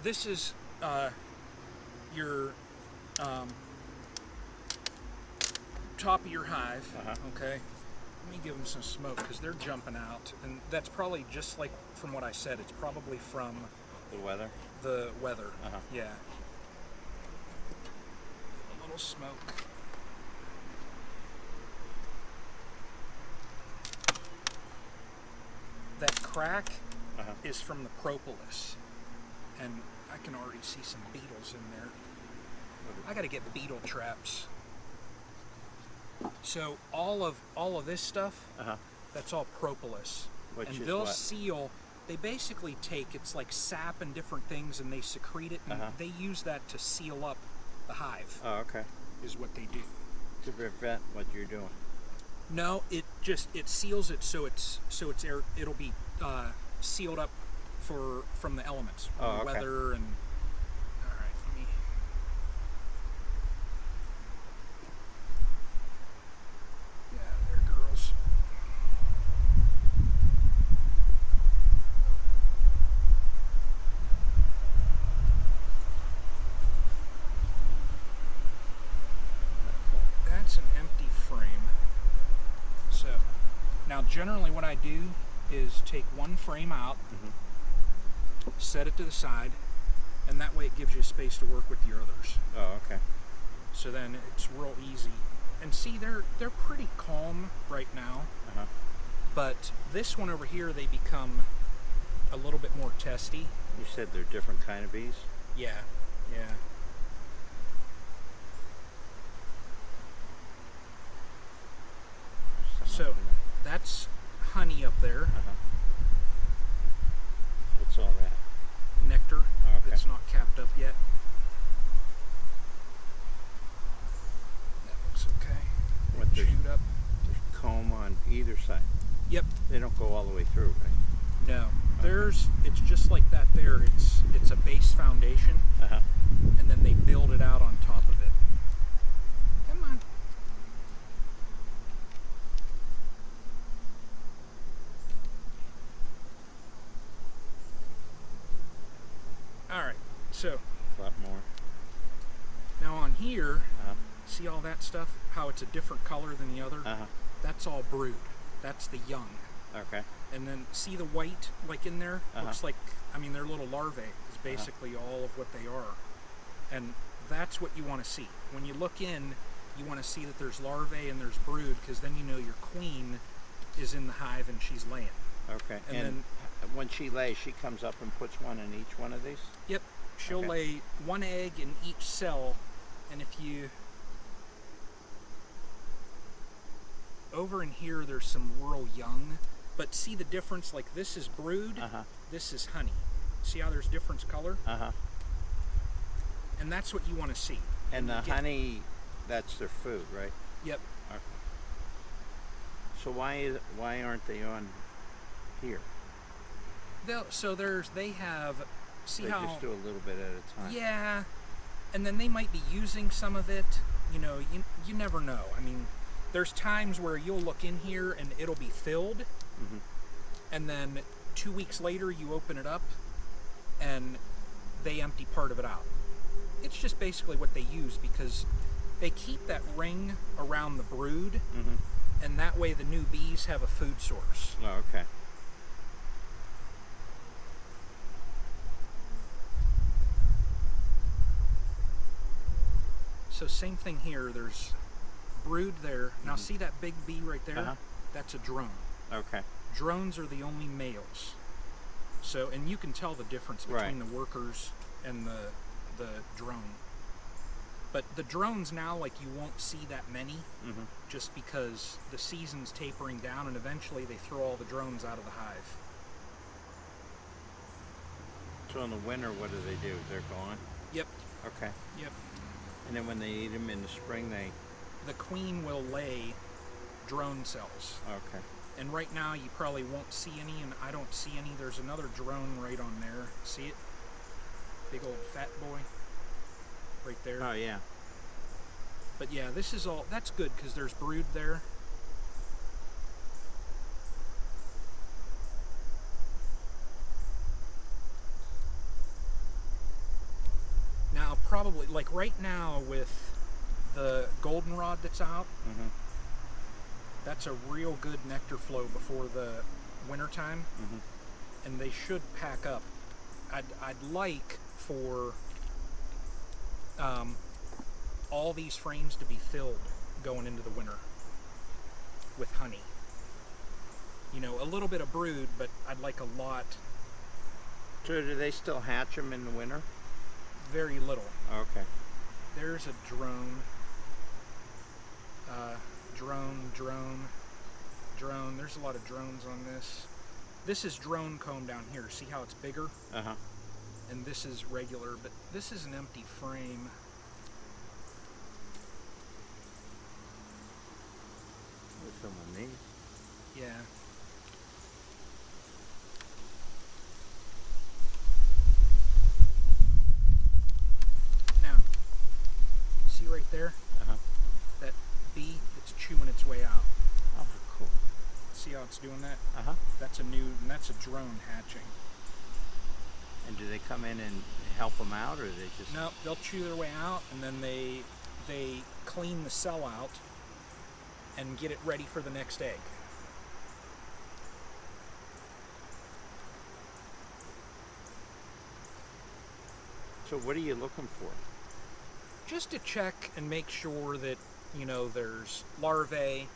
this is your top of your hive. Okay. Let me give them some smoke because they're jumping out, and that's probably just like from what I said. It's probably from the weather. The weather. Yeah. A little smoke. That crack is from the propolis, and I can already see some beetles in there. I gotta get beetle traps. So all of this stuff, that's all propolis. Which and is they'll what? seal. They basically take, it's like sap and different things, and they secrete it, and they use that to seal up the hive. Oh, okay. Is what they do. To prevent what you're doing. No, it seals it so it's air. It'll be sealed up from the elements, from the weather and. All right, let me. Yeah, there, girls. That's an empty frame. So, now generally what I do is take one frame out, set it to the side, and that way it gives you space to work with your others. Oh, okay. So then it's real easy. And see, they're pretty calm right now, but this one over here, they become a little bit more testy. You said they're different kind of bees? Yeah, yeah. So that's honey up there. What's all that? Nectar. Oh, okay. That's not capped up yet. That looks okay. What, there's Chewed up. comb on either side? Yep. They don't go all the way through, right? No. It's just like that there. It's a base foundation, and then they build it out on top of it. Come on. Alright, so A lot more. now on here, see all that stuff? How it's a different color than the other? That's all brood. That's the young. Okay. And then see the white like in there? Looks like, I mean, they're little larvae is basically all of what they are. And that's what you want to see. When you look in, you want to see that there's larvae and there's brood, because then you know your queen is in the hive and she's laying. Okay. And then when she lays, she comes up and puts one in each one of these? Yep. She'll lay one egg in each cell, and if you... Over in here, there's some real young, but see the difference? Like this is brood, this is honey. See how there's different color? And that's what you want to see. And the honey, that's their food, right? Yep. Okay. So why aren't they on here? They have, see they how... They just do a little bit at a time. Yeah, and then they might be using some of it. You know, you never know. I mean, there's times where you'll look in here and it'll be filled, and then 2 weeks later you open it up and they empty part of it out. It's just basically what they use, because they keep that ring around the brood, and that way the new bees have a food source. Oh, okay. So same thing here, there's brood there. Now see that big bee right there? That's a drone. Okay. Drones are the only males. So, and you can tell the difference between the workers and the drone. But the drones now, like, you won't see that many, just because the season's tapering down, and eventually they throw all the drones out of the hive. So in the winter, what do? They're gone? Yep. Okay. Yep. And then when they eat them in the spring, the queen will lay drone cells. Okay. And right now you probably won't see any, and I don't see any. There's another drone right on there. See it? Big old fat boy. Right there. Oh, yeah. But yeah, this is all, that's good because there's brood there. probably, like right now with the goldenrod that's out, Mm-hmm. that's a real good nectar flow before the wintertime, Mm-hmm. and they should pack up. I'd like for all these frames to be filled going into the winter with honey. You know, a little bit of brood, but I'd like a lot, So do they still hatch them in the winter? very little. Okay. There's a drone. Drone. There's a lot of drones on this. This is drone comb down here. See how it's bigger? Uh-huh. And this is regular, but this is an empty frame. We're filming these. Yeah. Now, see right there? Uh-huh. That bee that's chewing its way out. Oh, cool. See how it's doing that? Uh-huh. That's a drone hatching. And do they come in and help them out, or they just... No, they'll chew their way out, and then they clean the cell out and get it ready for the next egg. So what are you looking for? Just to check and make sure that, you know, there's larvae,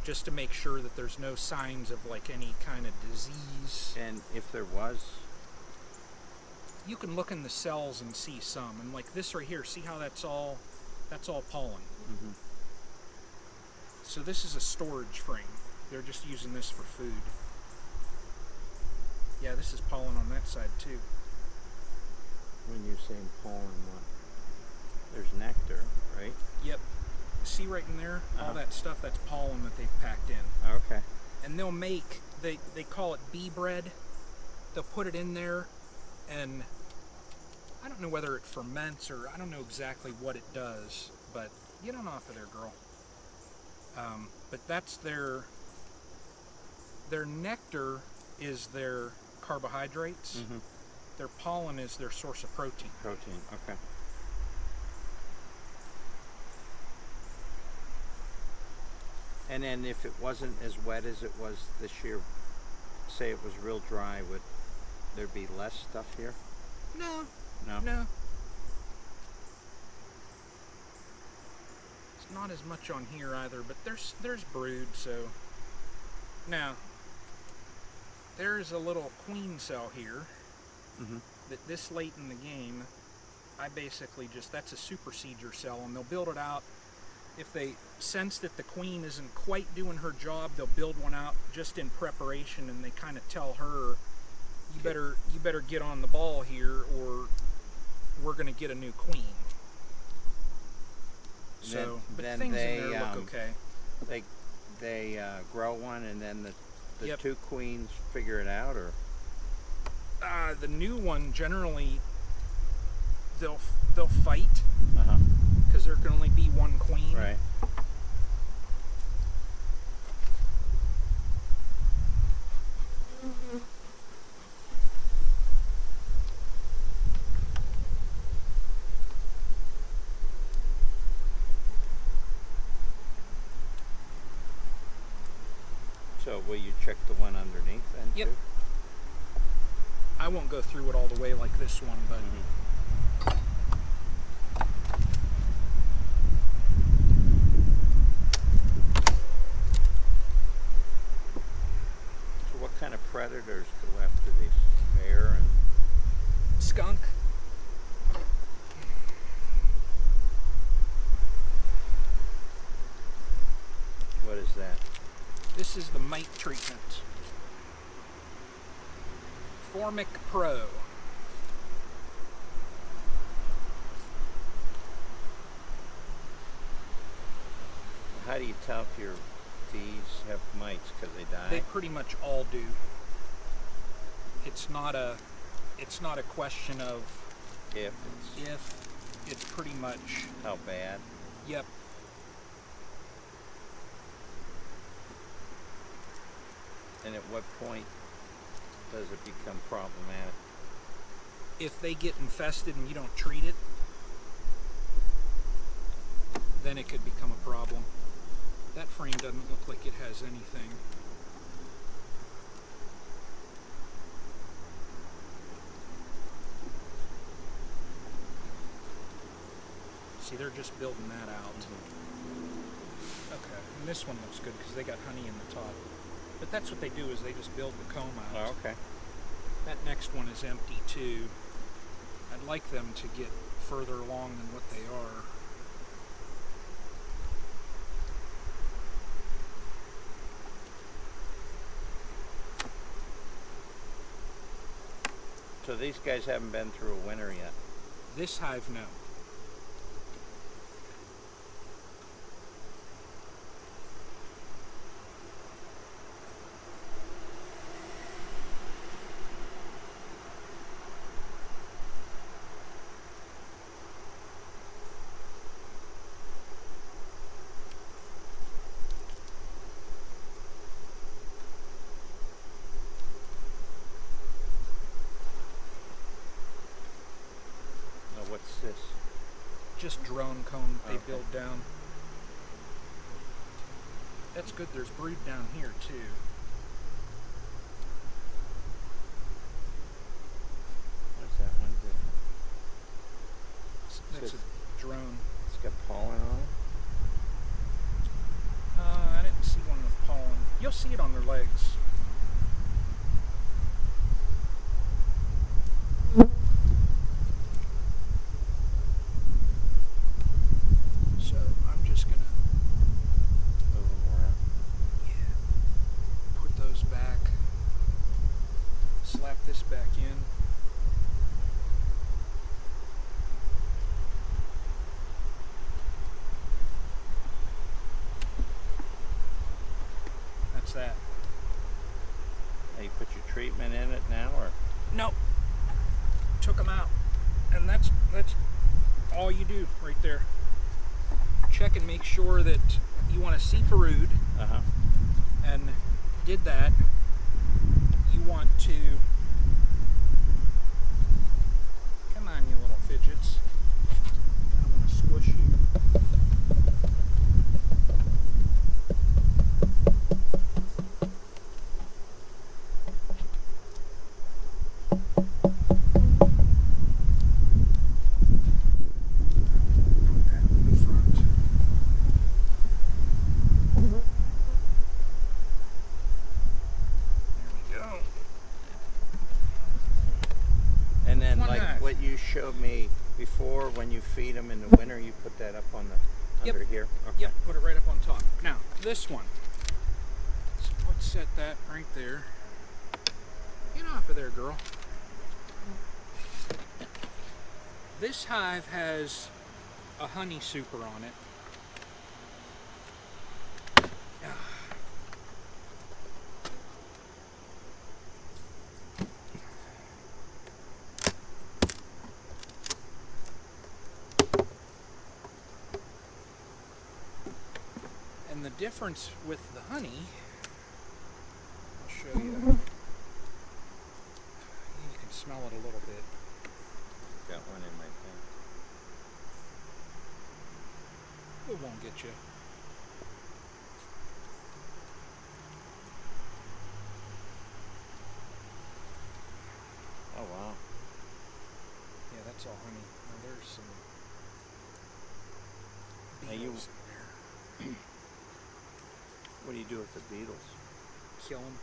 just to make sure that there's no signs of like any kind of disease. And if there was... You can look in the cells and see some, and like this right here, see how that's all pollen. Mm-hmm. So this is a storage frame. They're just using this for food. Yeah, this is pollen on that side too. When you're saying pollen, what? There's nectar, right? Yep. See right in there? All that stuff, that's pollen that they've packed in. Okay. And they'll make, they call it bee bread. They'll put it in there, and I don't know whether it ferments or I don't know exactly what it does, but get on off of there, girl. But that's their nectar is their carbohydrates. Mm-hmm. Their pollen is their source of protein. Protein, okay. And then if it wasn't as wet as it was this year, say it was real dry, would there be less stuff here? No. No? No. It's not as much on here either, but there's brood, so. Now, there's a little queen cell here Mm-hmm. that this late in the game, I basically just, that's a supersedure cell, and they'll build it out. If they sense that the queen isn't quite doing her job, they'll build one out just in preparation, and they kind of tell her, you better get on the ball here, or we're going to get a new queen. So, but then things they, in there look okay. They grow one, and then the Yep. two queens figure it out, or? The new one generally they'll fight Uh-huh. because there can only be one queen. Right. So will you check the one underneath then? Yep. Too? I won't go through it all the way like this one, but So what kind of predators go after these? Bear and... skunk. What is that? This is the mite treatment. Formic Pro. How do you tell if your bees have mites? Because they die? They pretty much all do. It's not a question of If it's... if. It's pretty much, How bad? yep. And at what point does it become problematic? if they get infested and you don't treat it, then it could become a problem. That frame doesn't look like it has anything. See, they're just building that out. Okay, and this one looks good because they got honey in the top. But that's what they do, is they just build the comb out. Oh, okay. That next one is empty too. I'd like them to get further along than what they are. So these guys haven't been through a winter yet? This hive, no. What's this? Just drone comb they Okay. build down. That's good. There's brood down here too. What's that one do? That's a drone. It's got pollen on it? I didn't see one with pollen. You'll see it on their legs. So I'm just gonna Move them around. put those back, slap this back in. That's that. Now you put your treatment in it now, or? Nope. Took them out. And that's all you do right there. Check and make sure that you want to see brood, Uh-huh. and did that. You want to, come on, you little fidgets. I don't want to squish you. Put that in the front. There we go. And then, One like hive. what you showed me before, when you feed them in the winter, you put that up on the Yep. under here. Okay. Yep, put it right up on top. Now, this one. So let's set that right there. Get off of there, girl. This hive has a honey super on it. And the difference with the honey, I'll show you. You can smell it a little bit. Got one in my thing. It won't get you. Oh wow. Yeah, that's all honey. Now there's some Now you- beetles in there. What do you do with the beetles? Kill them.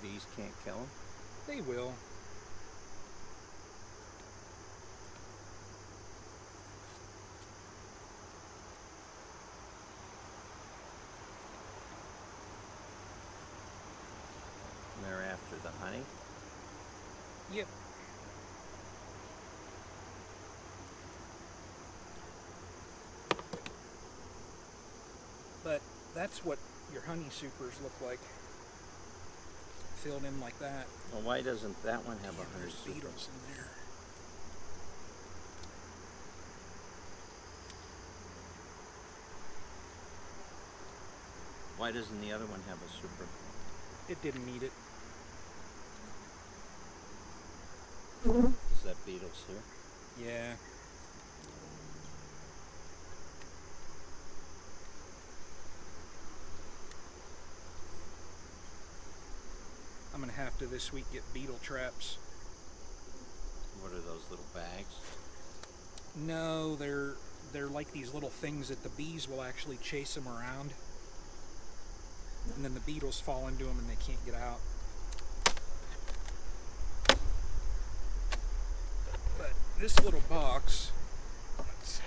Bees can't kill them? They will. And they're after the honey? Yep. But that's what your honey supers look like. Filled in like that. Well, why doesn't that one have Yeah, a honey there's super? beetles in there. Why doesn't the other one have a super? It didn't need it. Is that beetles here? Yeah. I'm gonna have to this week get beetle traps. What are those little bags? No, they're like these little things that the bees will actually chase them around, and then the beetles fall into them and they can't get out. But this little box, it's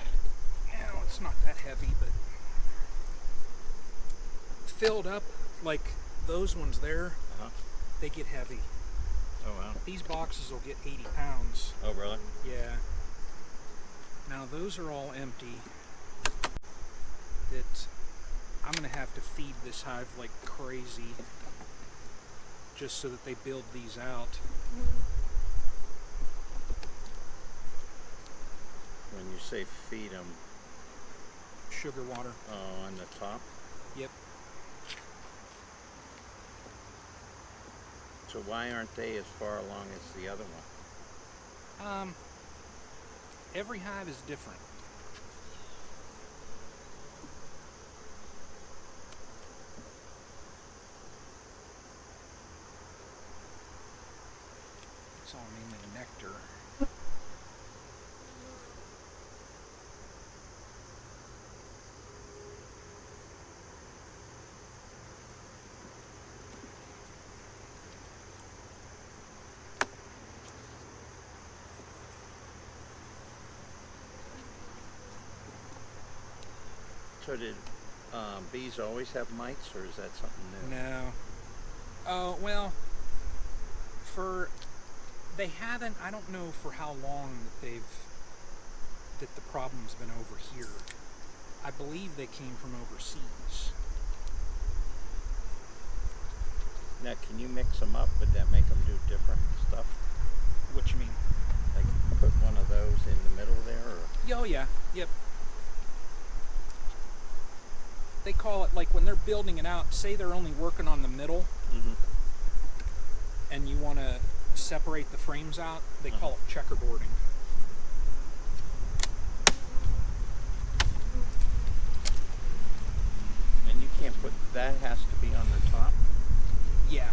not that heavy, but filled up like those ones there, they get heavy. Oh wow. These boxes will get 80 pounds. Oh really? Yeah. Now those are all empty. That I'm gonna have to feed this hive like crazy just so that they build these out. When you say feed them, Sugar water. oh, on the top? Yep. So why aren't they as far along as the other one? Every hive is different. It's all mainly nectar. So did bees always have mites, or is that something new? No. Oh, well, they haven't, I don't know for how long that the problem's been over here. I believe they came from overseas. Now, can you mix them up? Would that make them do different stuff? What you mean? Like put one of those in the middle there, or? Oh yeah, yep. They call it, like when they're building it out, say they're only working on the middle, and you want to separate the frames out, they call it checkerboarding. And you can't put, that has to be on the top? Yeah.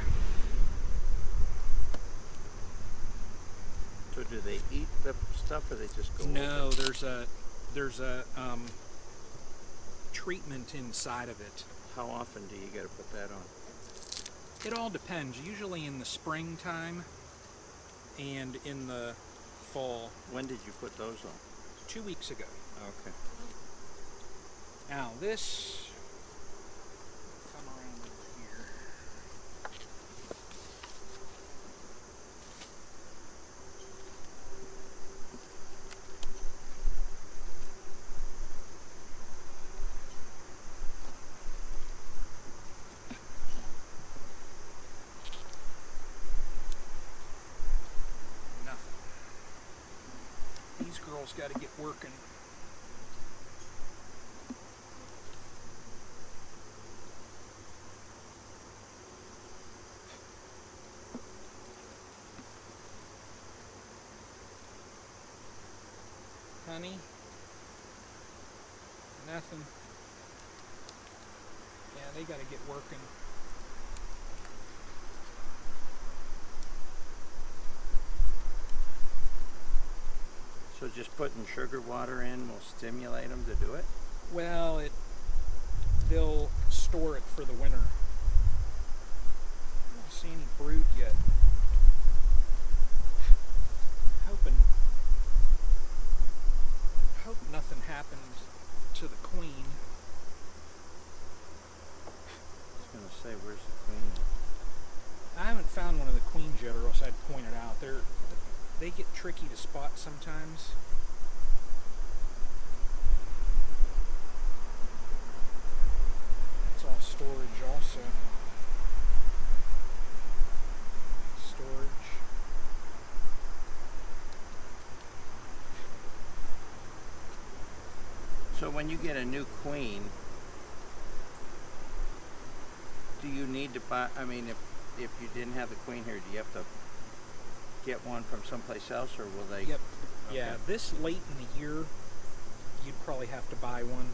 So do they eat the stuff, or they just go No, over? there's a treatment inside of it. How often do you got to put that on? It all depends. Usually in the springtime and in the fall. When did you put those on? 2 weeks ago. Okay. Now this, come around here. Nothing. These girls got to get working. Honey? Nothing. Yeah, they gotta get working. So just putting sugar water in will stimulate them to do it? Well, they'll store it for the winter. I don't see any brood yet. Hope nothing happens to the queen. I was going to say, where's the queen? I haven't found one of the queens yet, or else I'd point it out. They get tricky to spot sometimes. It's all storage also. Storage. So when you get a new queen, do you need to buy, I mean, if you didn't have the queen here, do you have to get one from someplace else, or will they? Yep. Okay. Yeah, this late in the year, you'd probably have to buy one.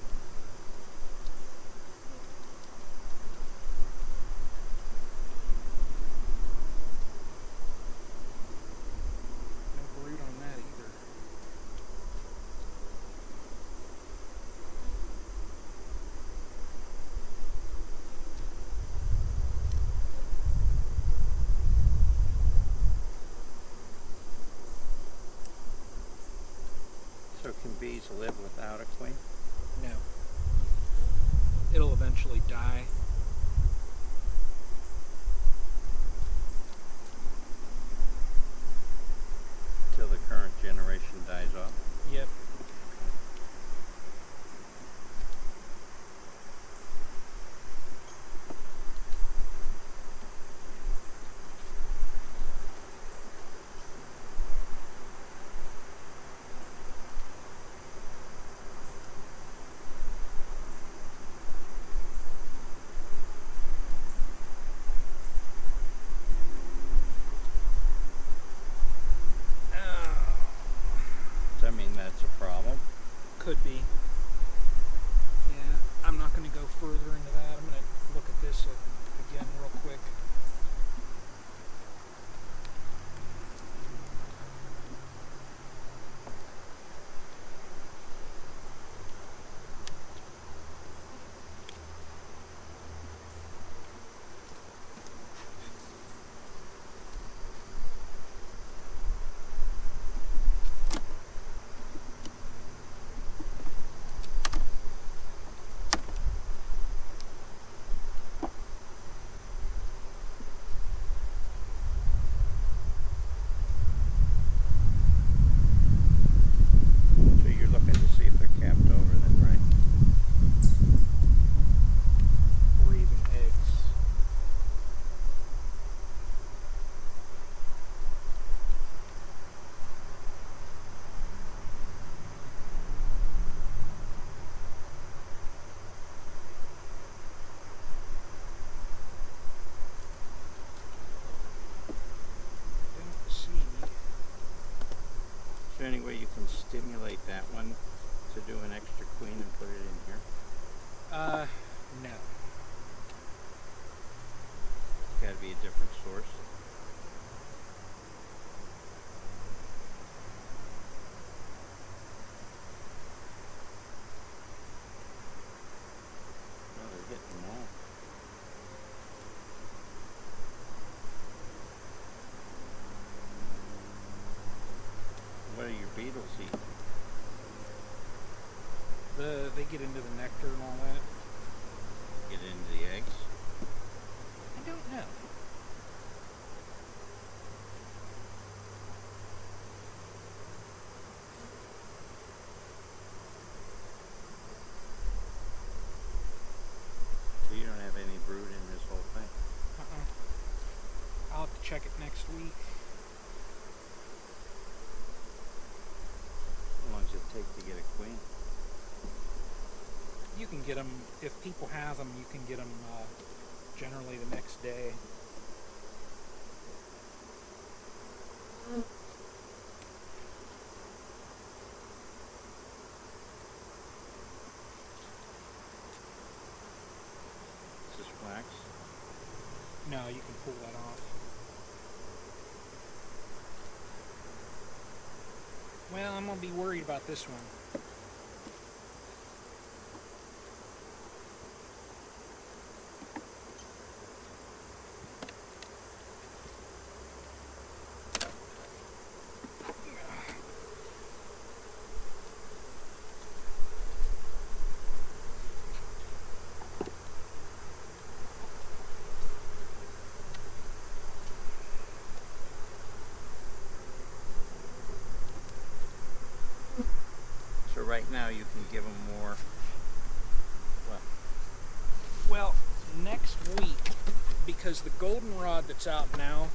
No brood on that either. So can bees live without a queen? No. It'll eventually die. Till the current generation dies off? Yep. Does that mean that's a problem? Could be. Yeah, I'm not going to go further into that. I'm going to look at this again real quick. So you're looking to see if they're capped over then, right? Or even eggs. Don't see. Is there any way you can stimulate that one to do an extra queen and put it in here? No. Got to be a different source. Oh, they're hitting them all. What are your beetles eating? They get into the nectar and all that. Get into the eggs? I don't know. So you don't have any brood in this whole thing? I'll have to check it next week. How long does it take to get a queen? You can get them, if people have them, you can get them generally the next day. Is this wax? No, you can pull that off. Well, I'm going to be worried about this one. So right now you can give them more. What? Well, next week, because the goldenrod that's out now